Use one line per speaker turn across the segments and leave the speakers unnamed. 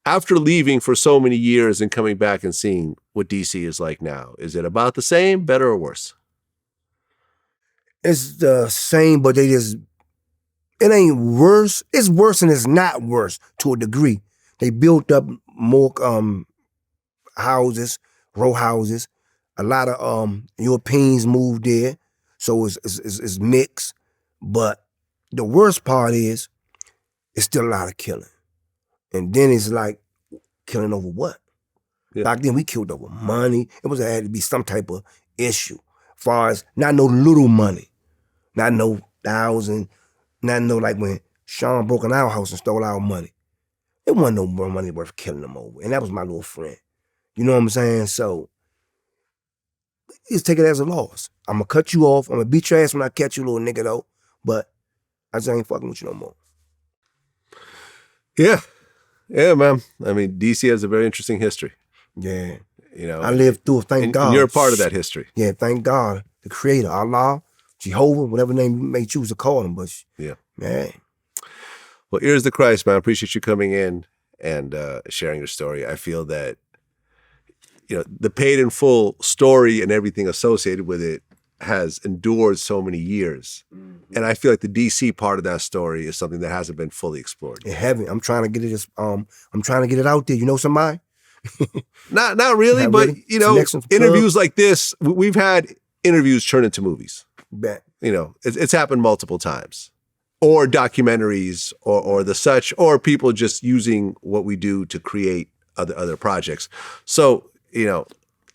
after leaving for so many years and coming back and seeing what DC is like now, is it about the same, better, or worse?
It's the same, but it ain't worse. It's worse and it's not worse to a degree. They built up more houses, row houses. A lot of Europeans moved there, so it's mixed. But the worst part is, it's still a lot of killing. And then it's like, killing over what? Yeah. Back then we killed over money. It had to be some type of issue. As far as not no little money, not no thousand, not no like when Sean broke in our house and stole our money. It wasn't no more money worth killing them over. And that was my little friend. You know what I'm saying? So, just take it as a loss. I'm going to cut you off. I'm going to beat your ass when I catch you, little nigga, though. But I just ain't fucking with you no more.
Yeah. Yeah, man. I mean, DC has a very interesting history.
Yeah.
You know,
I lived through it, thank God.
And you're a part of that history.
Yeah, thank God. The creator, Allah, Jehovah, whatever name you may choose to call him. But
yeah.
Man.
Well, here's the Christ, man. I appreciate you coming in and sharing your story. I feel that, you know, the paid in full story and everything associated with it has endured so many years. Mm-hmm. And I feel like the DC part of that story is something that hasn't been fully explored.
It haven't. I'm trying to get it. I'm trying to get it out there. You know somebody?
Not really, but really. You know, interviews like this, we've had interviews turn into movies.
Bet.
You know, it's happened multiple times, or documentaries, or the such, or people just using what we do to create other projects. So, you know,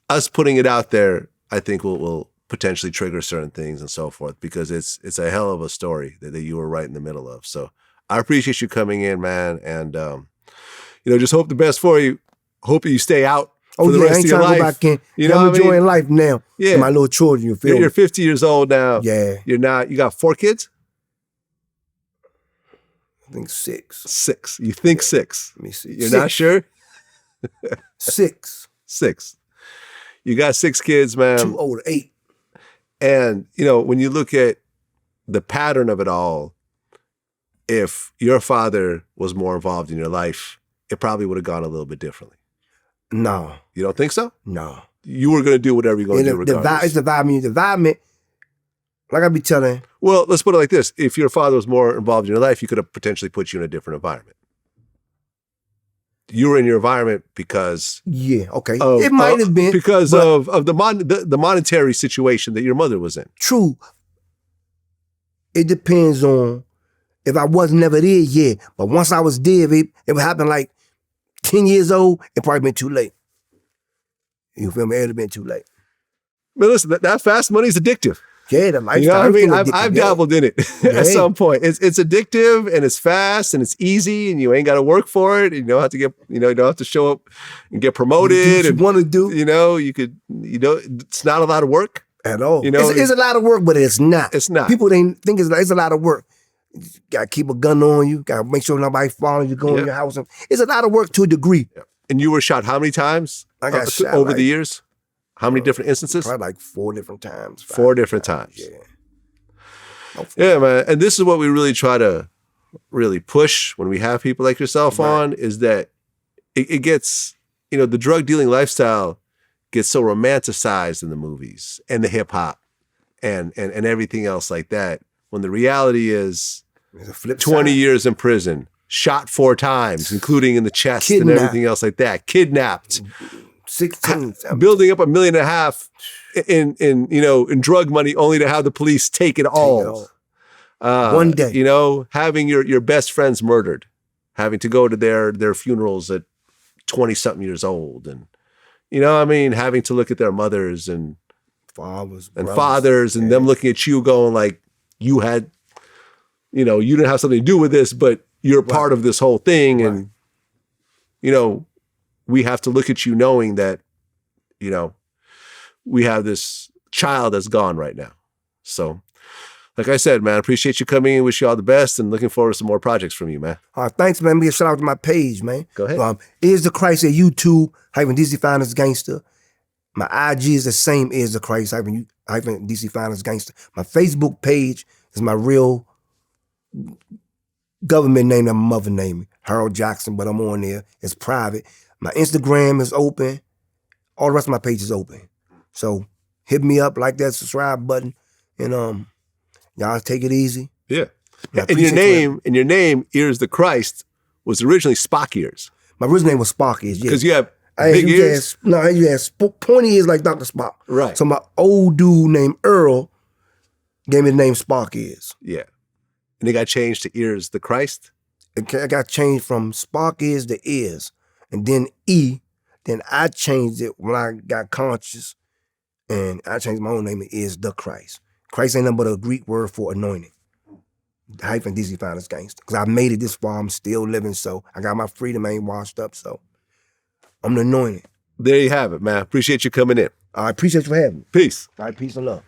us putting it out there, I think will potentially trigger certain things and so forth, because it's a hell of a story that you were right in the middle of. So I appreciate you coming in, man, and you know, just hope the best for you. Hope you stay out for the rest of your life. I ain't trying to go back in.
You know, I'm enjoying life now.
Yeah,
my little children. You feel me?
You're 50 years old now.
Yeah,
you're not. You got 4 kids?
I think 6.
6. You think 6?
Let me see.
You're 6. Not sure?
6.
6. You got 6 kids, man.
2 older, 8.
And, you know, when you look at the pattern of it all, if your father was more involved in your life, it probably would have gone a little bit differently.
No.
You don't think so?
No.
You were going to do whatever you're going to do regardless.
It's the vibe. The environment, like I be telling.
Well, let's put it like this. If your father was more involved in your life, he could have potentially put you in a different environment. You were in your environment because...
Yeah, okay. It might have been.
Because of the monetary situation that your mother was in.
True. It depends on, if I was never there, yeah. But once I was there, it would happen like 10 years old, it probably been too late. You feel me? It would have been too late.
But listen, that fast money is addictive.
Yeah, the lifestyle.
You know what I mean? I've dabbled in it at some point. It's addictive and it's fast and it's easy and you ain't got to work for it. And you don't have to you don't have to show up and get promoted.
You want to do.
You know, it's not a lot of work.
At all.
You know,
it's a lot of work, but it's not.
It's not.
People think it's a lot of work. You got to keep a gun on you. Got to make sure nobody following you, going in your house. It's a lot of work to a degree.
Yeah. And you were shot how many times?
I got shot
over the years? How many different instances?
Probably like 4 different times.
4 different times.
Yeah.
Yeah, man. And this is what we really try to really push when we have people like yourself on, is that it gets, you know, the drug dealing lifestyle gets so romanticized in the movies and the hip hop and everything else like that. When the reality is 20 years in prison, shot 4 times, including in the chest and everything else like that, kidnapped,
16,
building up $1.5 million in drug money, only to have the police take it all.
One day,
you know, having your best friends murdered, having to go to their funerals at 20-something years old, and you know, I mean, having to look at their mothers and
fathers
and them looking at you, going like, you had, you know, you didn't have something to do with this, but you're part of this whole thing, and you know, we have to look at you knowing that, you know, we have this child that's gone right now. So, like I said, man, I appreciate you coming in. Wish you all the best and looking forward to some more projects from you, man.
All right, thanks, man. Be a shout out to my page, man.
Go ahead.
Is the Christ at YouTube, DC Finest Gangster. My IG is the same, Is the Christ, DC Finest Gangster. My Facebook page is my real government name that my mother named me, Harold Jackson, but I'm on there. It's private. My Instagram is open. All the rest of my page is open. So hit me up, like that subscribe button, and y'all take it easy.
Yeah.
I
And your
appreciate
name, Ears the Christ, was originally Spock Ears.
My original name was Spock Ears, yeah.
Because you have big ears?
You had pointy ears like Dr. Spock.
Right.
So my old dude named Earl gave me the name Spock Ears.
Yeah. And it got changed to Ears the Christ?
It got changed from Spock Ears to Ears. And then E. Then I changed it when I got conscious. And I changed my own name to Ears the Christ. Christ ain't nothing but a Greek word for anointed. Hyphen DC Finest Gangster. Because I made it this far, I'm still living, so I got my freedom, I ain't washed up, so I'm the anointed.
There you have it, man. Appreciate you coming in.
I appreciate you for having me.
Peace.
All right, peace and love.